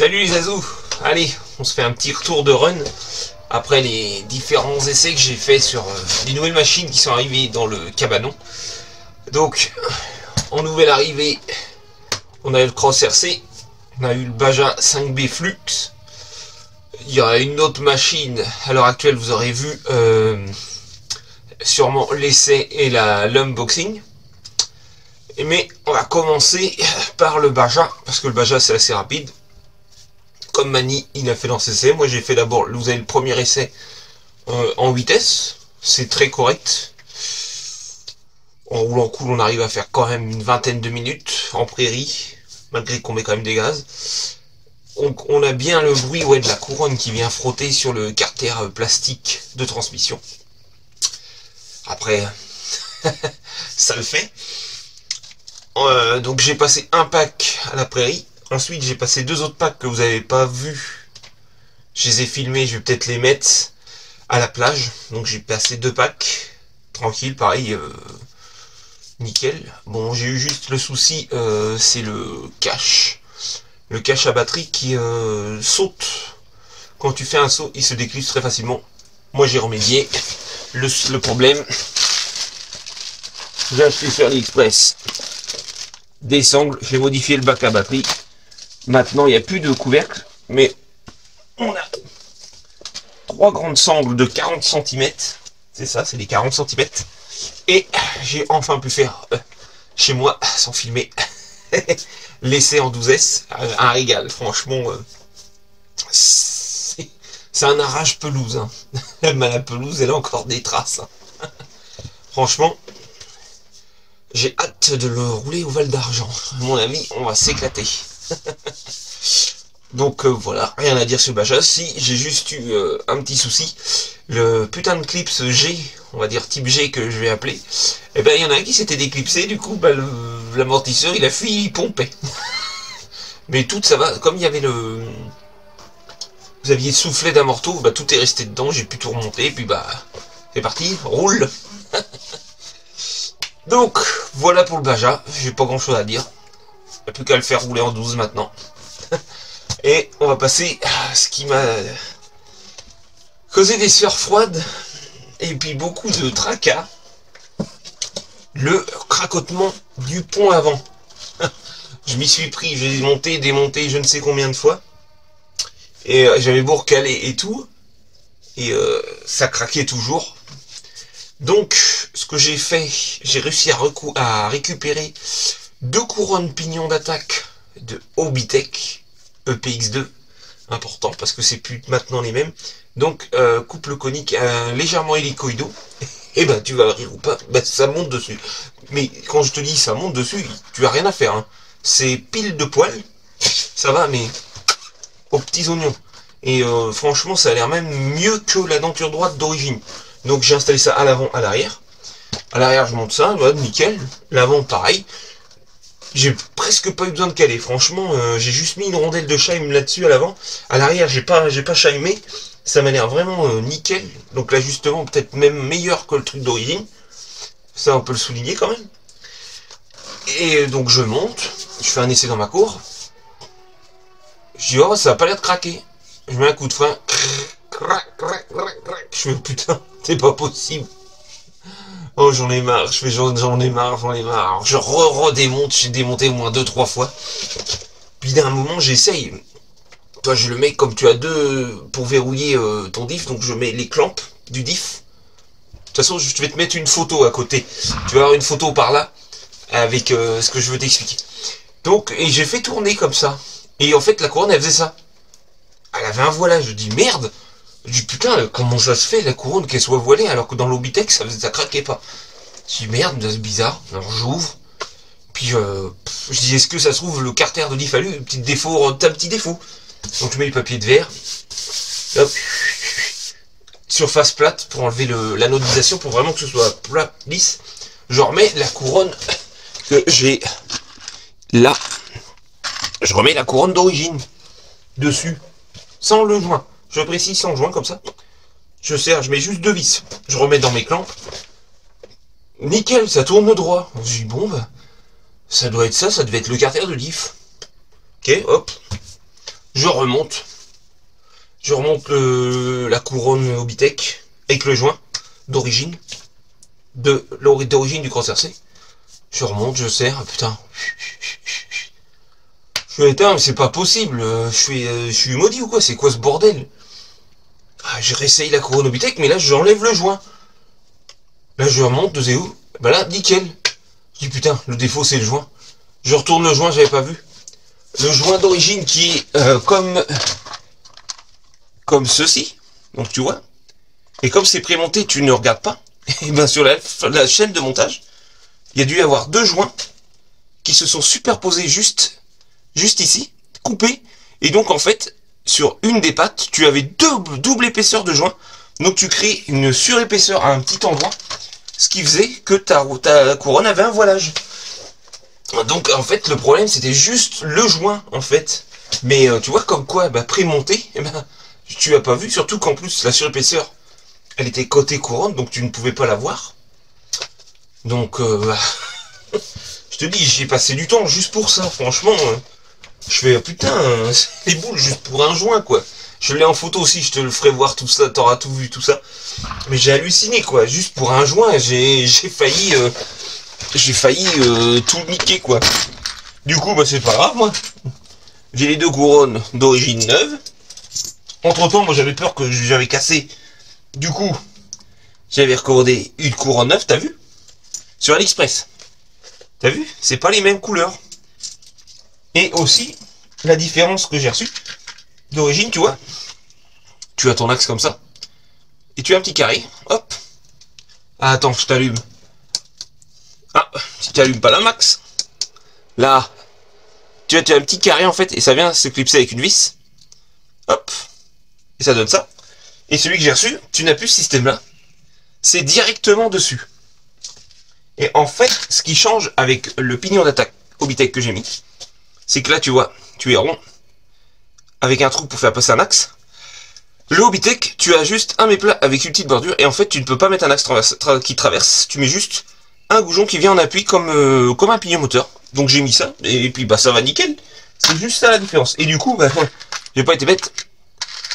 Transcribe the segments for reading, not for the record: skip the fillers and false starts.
Salut les azous. Allez, on se fait un petit retour de run après les différents essais que j'ai fait sur les nouvelles machines qui sont arrivées dans le cabanon. Donc, en nouvelle arrivée, on a eu le Cross RC, on a eu le Baja 5B Flux. Il y a une autre machine, à l'heure actuelle vous aurez vu sûrement l'essai et l'unboxing. Mais on va commencer par le Baja, parce que le Baja c'est assez rapide. Comme Mani il a fait dans ses essais, moi j'ai fait d'abord, vous avez le premier essai en vitesse, c'est très correct. En roulant cool on arrive à faire quand même une vingtaine de minutes en prairie, malgré qu'on met quand même des gaz. On a bien le bruit de la couronne qui vient frotter sur le carter plastique de transmission. Après, ça le fait. Donc j'ai passé un pack à la prairie. Ensuite j'ai passé deux autres packs que vous n'avez pas vu. Je les ai filmés, je vais peut-être les mettre à la plage. Donc j'ai passé deux packs. Tranquille, pareil. Nickel. Bon, j'ai eu juste le souci, c'est le cache. Le cache à batterie qui saute. Quand tu fais un saut, il se déclipse très facilement. Moi j'ai remédié. Le problème, j'ai acheté sur AliExpress des sangles, j'ai modifié le bac à batterie. Maintenant il n'y a plus de couvercle, mais on a trois grandes sangles de 40 cm. C'est ça, c'est les 40 cm. Et j'ai enfin pu faire chez moi, sans filmer, l'essai en 12S. Un régal, franchement. C'est un arrache pelouse. Hein. La pelouse, elle a encore des traces. Hein. Franchement, j'ai hâte de le rouler au Val d'Argent. À mon avis, on va s'éclater. Donc voilà, rien à dire sur le Baja. Si, j'ai juste eu un petit souci. Le putain de clips G, on va dire type G que je vais appeler, et ben il y en a un qui s'était déclipsé, du coup l'amortisseur il a fui, il pompait. Mais tout ça va, comme il y avait vous aviez soufflé d'amorto, bah tout est resté dedans, j'ai pu tout remonter, et puis bah c'est parti, roule. Donc voilà pour le Baja, j'ai pas grand chose à dire. Il n'y a plus qu'à le faire rouler en 12 maintenant. Et on va passer à ce qui m'a causé des sueurs froides et puis beaucoup de tracas. Le cracotement du pont avant. Je m'y suis pris, j'ai monté, démonté je ne sais combien de fois. Et j'avais beau recaler et tout. Et ça craquait toujours. Donc ce que j'ai fait, j'ai réussi à récupérer deux couronnes pignons d'attaque de Obitech EPX2, important parce que c'est plus maintenant les mêmes. Donc couple conique légèrement hélicoïdaux, et ben tu vas rire ou pas, ben, ça monte dessus. Mais quand je te dis ça monte dessus, tu as rien à faire. Hein. C'est pile de poils, ça va, mais aux petits oignons. Et franchement, ça a l'air même mieux que la denture droite d'origine. Donc j'ai installé ça à l'avant, à l'arrière. À l'arrière, je monte ça, voilà, nickel. L'avant, pareil. J'ai presque pas eu besoin de caler. Franchement, j'ai juste mis une rondelle de chime là-dessus à l'avant. À l'arrière, j'ai pas chimé. Ça m'a l'air vraiment nickel. Donc l'ajustement peut-être même meilleur que le truc d'origine. Ça, on peut le souligner quand même. Et donc je monte. Je fais un essai dans ma cour. Je dis, oh, ça a pas l'air de craquer. Je mets un coup de frein. Je fais, putain, c'est pas possible. Oh, j'en ai marre, je fais j'en ai marre. Alors, je redémonte, j'ai démonté au moins 2-3 fois. Puis d'un moment, j'essaye. Toi, je le mets comme tu as deux pour verrouiller ton diff, donc je mets les clamps du diff. De toute façon, je vais te mettre une photo à côté. Tu vas avoir une photo par là avec ce que je veux t'expliquer. Donc, et j'ai fait tourner comme ça. Et en fait, la couronne, elle faisait ça. Elle avait un voilage. Je dis merde. Je dis putain, comment ça se fait la couronne qu'elle soit voilée alors que dans l'Obitech ça craquait pas. Je dis merde, c'est bizarre. Alors j'ouvre. Puis je dis est-ce que ça se trouve le carter de diff a eu un petit défaut, Donc je mets le papier de verre. Hop. Surface plate pour enlever l'anodisation pour vraiment que ce soit plat, lisse. Je remets la couronne que j'ai là. Je remets la couronne d'origine dessus. Sans le joint. Je précise sans joint comme ça. Je serre, je mets juste deux vis. Je remets dans mes clamps. Nickel, ça tourne droit. Je dis bon bah, ça doit être ça devait être le carter de diff. Ok, hop. Je remonte. Je remonte la couronne Obitech avec le joint d'origine. D'origine du CrossRC. Je remonte, je serre, putain. Je suis éteint, mais c'est pas possible. Je suis maudit ou quoi? C'est quoi ce bordel? Ah, je réessaye la couronne Obitech, mais là j'enlève le joint. Là je remonte, de où? Bah là, nickel. Je dis putain, le défaut c'est le joint. Je retourne le joint, j'avais pas vu. Le joint d'origine qui est comme ceci. Donc tu vois. Et comme c'est prémonté, tu ne regardes pas. Et bien sur la chaîne de montage, il y a dû y avoir deux joints qui se sont superposés juste ici, coupés. Et donc en fait, sur une des pattes, tu avais double épaisseur de joint. Donc tu crées une surépaisseur à un petit endroit. Ce qui faisait que ta couronne avait un voilage. Donc en fait le problème c'était juste le joint en fait. Mais tu vois comme quoi bah, prémonté, tu as pas vu, surtout qu'en plus la surépaisseur elle était côté couronne donc tu ne pouvais pas la voir. Donc bah, je te dis j'ai passé du temps juste pour ça franchement. Je fais putain les boules juste pour un joint quoi. Je l'ai en photo aussi, je te le ferai voir tout ça, t'auras tout vu tout ça. Mais j'ai halluciné quoi, juste pour un joint j'ai failli tout niquer quoi. Du coup bah c'est pas grave moi. J'ai les deux couronnes d'origine neuve. Entre temps moi j'avais peur que j'avais cassé. Du coup j'avais recommandé une couronne neuve, t'as vu? Sur AliExpress. T'as vu? C'est pas les mêmes couleurs. Et aussi la différence que j'ai reçue d'origine, tu vois. Tu as ton axe comme ça. Et tu as un petit carré. Hop. Ah attends, je t'allume. Ah, si tu allumes pas la max. Là. Tu as un petit carré en fait. Et ça vient se clipser avec une vis. Hop. Et ça donne ça. Et celui que j'ai reçu, tu n'as plus ce système là. C'est directement dessus. Et en fait, ce qui change avec le pignon d'attaque Obitech que j'ai mis, c'est que là tu vois, tu es rond. Avec un trou pour faire passer un axe. Le Obitech, tu as juste un méplat avec une petite bordure. Et en fait, tu ne peux pas mettre un axe qui traverse. Tu mets juste un goujon qui vient en appui comme un pignon moteur. Donc j'ai mis ça. Et puis bah ça va nickel. C'est juste ça la différence. Et du coup, bah, j'ai pas été bête.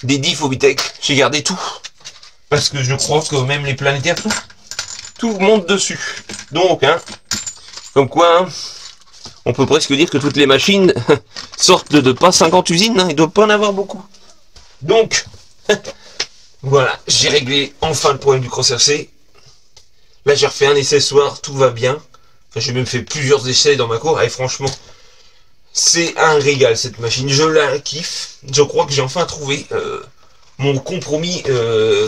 Des diffs Obitech, j'ai gardé tout. Parce que je crois que même les planétaires, tout monte dessus. Donc, hein, comme quoi, hein, on peut presque dire que toutes les machines sortent de pas 50 usines. Hein, il ne doit pas en avoir beaucoup. Donc, voilà, j'ai réglé enfin le problème du CrossRC. Là, j'ai refait un essai ce soir, tout va bien. Enfin, j'ai même fait plusieurs essais dans ma cour. Et franchement, c'est un régal cette machine. Je la kiffe. Je crois que j'ai enfin trouvé mon compromis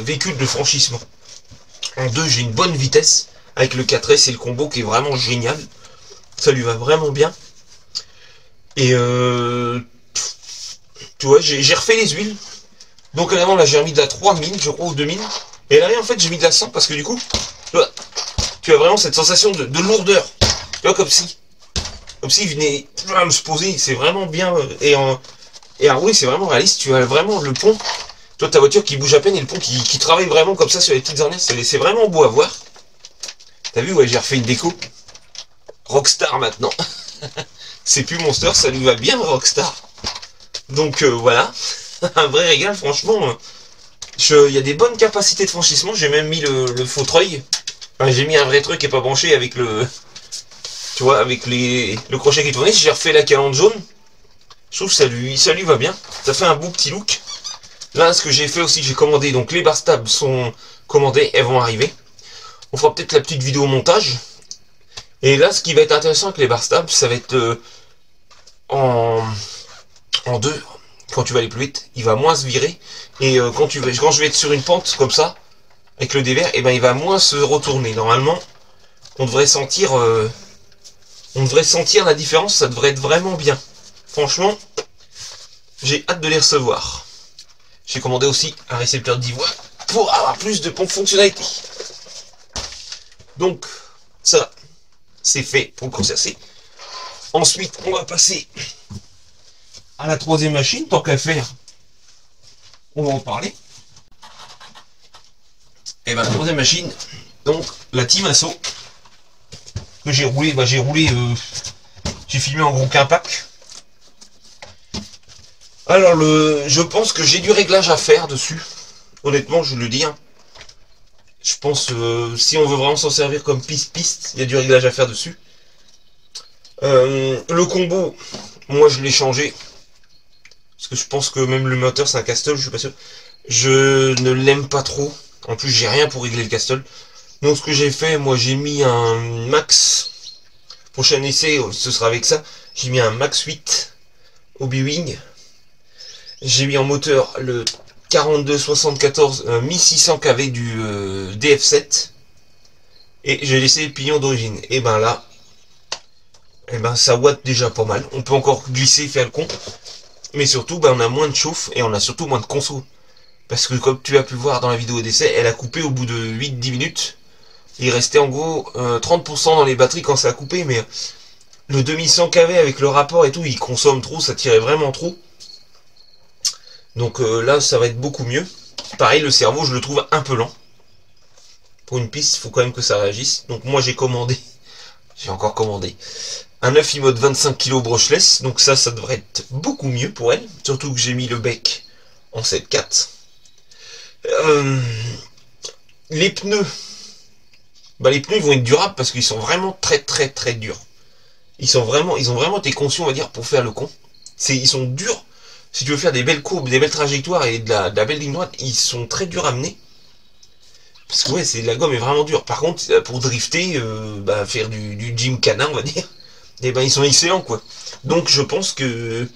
véhicule de franchissement. En 2, j'ai une bonne vitesse avec le 4S et le combo qui est vraiment génial. Ça lui va vraiment bien. Et tu vois, j'ai refait les huiles. Donc avant là j'ai remis de la 3000 je crois ou 2000. Et là en fait j'ai mis de la 100 parce que du coup tu as vraiment cette sensation de lourdeur. Tu vois comme si il venait se poser. C'est vraiment bien. Et à rouler c'est vraiment réaliste. Tu as vraiment le pont. Toi ta voiture qui bouge à peine et le pont qui travaille vraiment comme ça sur les petites ornières. C'est vraiment beau à voir. T'as vu, ouais, j'ai refait une déco. Rockstar maintenant. C'est plus Monster, ça lui va bien Rockstar. Donc voilà. Un vrai régal, franchement. Il y a des bonnes capacités de franchissement. J'ai même mis le faux treuil. Enfin, j'ai mis un vrai truc qui est pas branché avec le. Tu vois, avec le crochet qui tournait. J'ai refait la calandre jaune. Je trouve que ça lui va bien. Ça fait un beau petit look. Là, ce que j'ai fait aussi, j'ai commandé. Donc les barres stables sont commandées, elles vont arriver. On fera peut-être la petite vidéo montage. Et là, ce qui va être intéressant avec les barres stables, ça va être en 2. Quand tu vas aller plus vite, il va moins se virer. Et quand je vais être sur une pente comme ça, avec le dévers, et ben il va moins se retourner. Normalement, on devrait sentir la différence, ça devrait être vraiment bien. Franchement, j'ai hâte de les recevoir. J'ai commandé aussi un récepteur d'ivoire pour avoir plus de fonctionnalités. Donc, ça, c'est fait pour le CrossRC. Ensuite, on va passer à la troisième machine, tant qu'à faire, on va en parler. Et ben la troisième machine, donc la Team Asso, que j'ai roulé, j'ai filmé en gros qu'un pack. Alors, je pense que j'ai du réglage à faire dessus. Honnêtement, je le dis. Hein. Je pense, si on veut vraiment s'en servir comme piste, il y a du réglage à faire dessus. Le combo, moi je l'ai changé. Parce que je pense que même le moteur c'est un Castle, je suis pas sûr. Je ne l'aime pas trop. En plus, j'ai rien pour régler le Castle. Donc ce que j'ai fait, moi j'ai mis un Max. Prochain essai, ce sera avec ça. J'ai mis un Max 8 Obi-Wing. J'ai mis en moteur le 4274 1600 kV du DF7. Et j'ai laissé le pignon d'origine. Et ben là, et ben ça watt déjà pas mal. On peut encore glisser, faire le con. Mais surtout, ben, on a moins de chauffe et on a surtout moins de conso. Parce que comme tu as pu voir dans la vidéo d'essai, elle a coupé au bout de 8-10 minutes. Il restait en gros 30% dans les batteries quand ça a coupé, mais le 2100 kV avec le rapport et tout, il consomme trop, ça tirait vraiment trop. Donc là, ça va être beaucoup mieux. Pareil, le cerveau, je le trouve un peu lent. Pour une piste, il faut quand même que ça réagisse. Donc moi, j'ai encore commandé un œuf mode 25 kg brushless. Donc ça devrait être beaucoup mieux pour elle. Surtout que j'ai mis le bec en 7.4. Les pneus, les pneus ils vont être durables parce qu'ils sont vraiment très durs. Ils ont vraiment été conçus, on va dire, pour faire le con. Ils sont durs. Si tu veux faire des belles courbes, des belles trajectoires et de la belle ligne droite, ils sont très durs à mener. Parce que ouais, la gomme est vraiment dure. Par contre, pour drifter, faire du gymkhana, on va dire, et ben ils sont excellents quoi. Donc je pense que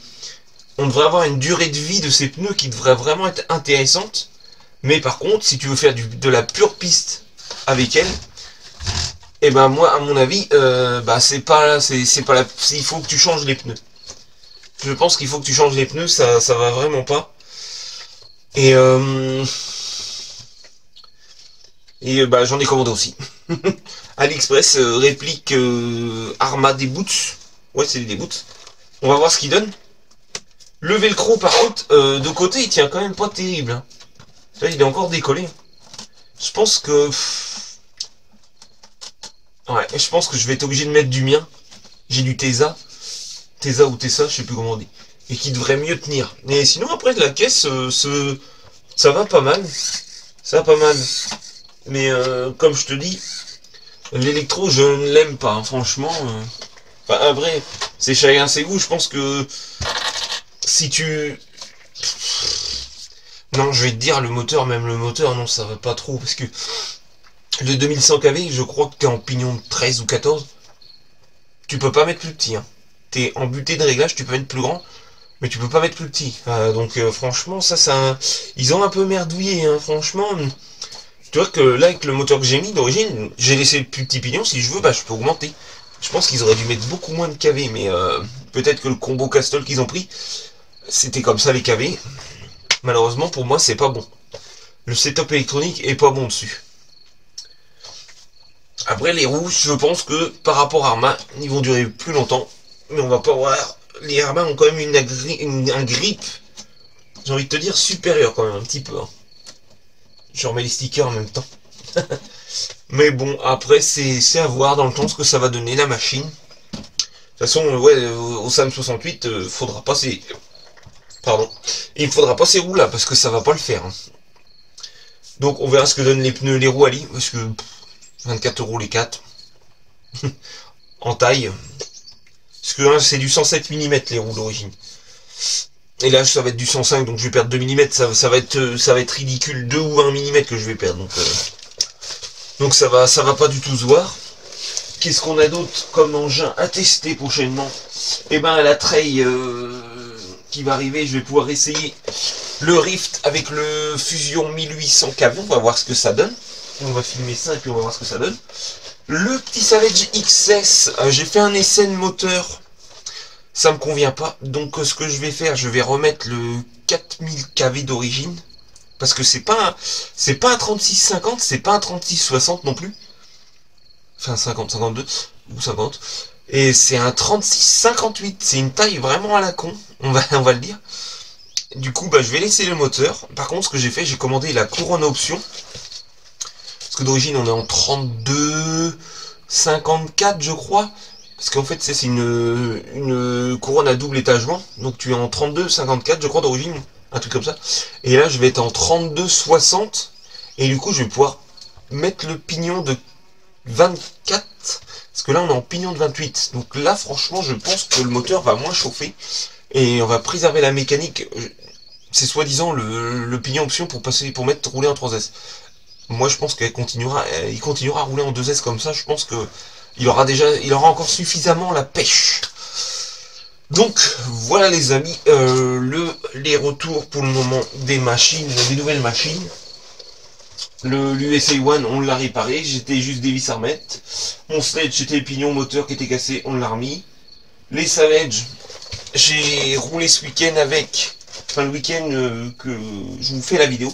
on devrait avoir une durée de vie de ces pneus qui devrait vraiment être intéressante. Mais par contre, si tu veux faire de la pure piste avec elle, et ben moi, à mon avis, c'est pas la. Il faut que tu changes les pneus. Je pense qu'il faut que tu changes les pneus, ça va vraiment pas. Et j'en ai commandé aussi. AliExpress, réplique Arma des boots. Ouais, c'est des boots. On va voir ce qu'il donne. Le velcro, par contre, de côté, il tient quand même pas terrible. Hein. Là, il est encore décollé. Je pense que... Ouais, je pense que je vais être obligé de mettre du mien. J'ai du Tesa. Tesa ou Tesa, je sais plus comment on dit. Et qui devrait mieux tenir. Mais sinon, après, de la caisse, ça va pas mal. Ça va pas mal. Mais comme je te dis, l'électro, je ne l'aime pas, hein, franchement. Enfin, après, c'est chacun ses goûts. Je pense que si tu... Non, je vais te dire, même le moteur, non, ça va pas trop. Parce que le 2100 kV, je crois que t'es en pignon de 13 ou 14. Tu peux pas mettre plus petit. Hein. T'es en butée de réglage, tu peux mettre plus grand. Mais tu peux pas mettre plus petit. Donc franchement, ils ont un peu merdouillé. Hein, franchement... Tu vois que là, avec le moteur que j'ai mis d'origine, j'ai laissé le plus petit pignon. Si je veux, je peux augmenter. Je pense qu'ils auraient dû mettre beaucoup moins de KV, mais peut-être que le combo Castle qu'ils ont pris, c'était comme ça les KV. Malheureusement, pour moi, c'est pas bon. Le setup électronique est pas bon dessus. Après, les roues, je pense que par rapport à Arma, ils vont durer plus longtemps. Mais on va pas voir. Les Arma ont quand même un grip, j'ai envie de te dire, supérieur quand même, un petit peu. Hein. Je remets les stickers en même temps. Mais bon, après, c'est à voir dans le temps ce que ça va donner, la machine. De toute façon, ouais, au SAM 68, faudra pas ces... Pardon. Il faudra pas ces roues-là, parce que ça va pas le faire. Hein. Donc, on verra ce que donnent les pneus, les roues Ali, parce que 24 € les 4. En taille. Parce que hein, c'est du 107 mm les roues d'origine. Et là, ça va être du 105, donc je vais perdre 2 mm. Ça va être ridicule, 2 ou 1 mm que je vais perdre. Donc ça va pas du tout se voir. Qu'est-ce qu'on a d'autre comme engin à tester prochainement? Et ben la Trail qui va arriver, je vais pouvoir essayer le Rift avec le Fusion 1800 kV. On va voir ce que ça donne. On va filmer ça et puis on va voir ce que ça donne. Le petit Savage XS, j'ai fait un essai de moteur. Ça me convient pas, donc ce que je vais faire, je vais remettre le 4000 kV d'origine, parce que c'est pas un 3650, c'est pas un 3660 non plus, enfin 50, 52 ou 50, et c'est un 3658, c'est une taille vraiment à la con, on va le dire. Du coup, je vais laisser le moteur. Par contre, ce que j'ai fait, j'ai commandé la couronne option, parce que d'origine on est en 32 54 je crois. Parce qu'en fait, c'est une couronne à double étagement. Donc tu es en 32-54, je crois, d'origine. Un truc comme ça. Et là, je vais être en 32-60. Et du coup, je vais pouvoir mettre le pignon de 24. Parce que là, on est en pignon de 28. Donc là, franchement, je pense que le moteur va moins chauffer. Et on va préserver la mécanique. C'est soi-disant le pignon option pour mettre rouler en 3S. Moi, je pense qu'il continuera à rouler en 2S comme ça. Je pense que il aura encore suffisamment la pêche. Donc, voilà les amis, les retours pour le moment des nouvelles machines. L'USA One, on l'a réparé, j'étais juste des vis à remettre. Mon Sledge, c'était le pignon moteur qui était cassé, on l'a remis. Les Savage, j'ai roulé ce week-end le week-end que je vous fais la vidéo.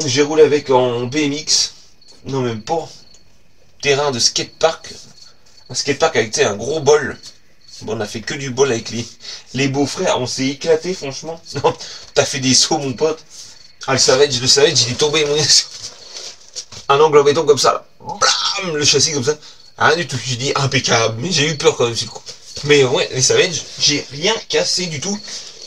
J'ai roulé avec en BMX, non même pas, terrain de skatepark. Un skatepark avec un gros bol. Bon, on a fait que du bol avec les beaux-frères, on s'est éclaté franchement. Non, t'as fait des sauts mon pote. Ah, le Savage, il est tombé un angle en béton comme ça, là. Blam, le châssis comme ça. Rien du tout, j'ai dit impeccable, mais j'ai eu peur quand même, c'est le coup. Mais ouais, les Savage, j'ai rien cassé du tout.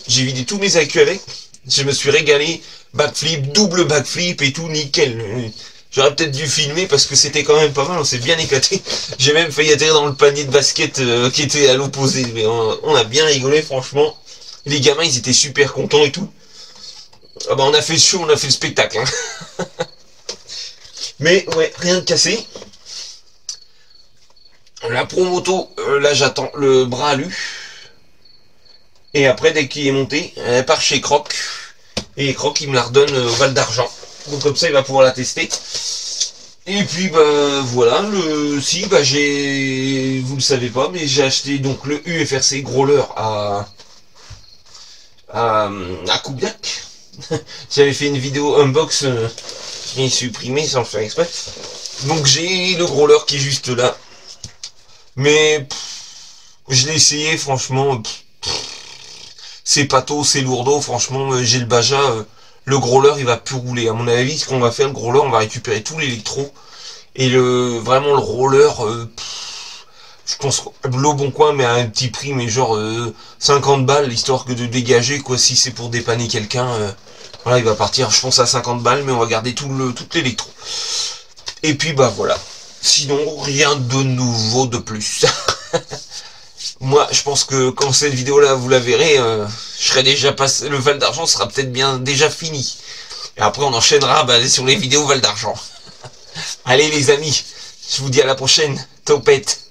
J'ai vidé tous mes accus avec. Je me suis régalé, backflip, double backflip et tout, nickel. J'aurais peut-être dû filmer parce que c'était quand même pas mal, on s'est bien éclaté. J'ai même failli atterrir dans le panier de basket qui était à l'opposé. Mais on a bien rigolé, franchement. Les gamins, ils étaient super contents et tout. Ah bah on a fait le show, on a fait le spectacle. Hein. Mais ouais, rien de cassé. La promoto, là j'attends le bras alu. Et après, dès qu'il est monté, elle part chez Croc. Et Croc, il me la redonne au Val d'Argent. Donc comme ça, il va pouvoir la tester. Et puis bah voilà, j'ai, vous le savez pas, mais j'ai acheté donc le UFRC Growler à Coubiac. J'avais fait une vidéo unbox, je l'ai supprimé sans le faire exprès. Donc j'ai le Growler qui est juste là. Mais je l'ai essayé, franchement, c'est pato, c'est lourdeau, franchement, j'ai le Baja. Le Growler, il va plus rouler. À mon avis, ce qu'on va faire, le Growler, on va récupérer tout l'électro. Et vraiment le roller, je pense le Bon Coin, mais à un petit prix, mais genre 50 balles, histoire que de dégager, quoi, si c'est pour dépanner quelqu'un. Voilà, il va partir, je pense, à 50 balles, mais on va garder tout l'électro. Et puis bah voilà. Sinon, rien de nouveau de plus. Moi, je pense que quand cette vidéo-là, vous la verrez, je serai déjà passé, le Val d'Argent sera peut-être bien déjà fini. Et après, on enchaînera sur les vidéos Val d'Argent. Allez les amis, je vous dis à la prochaine. Topette.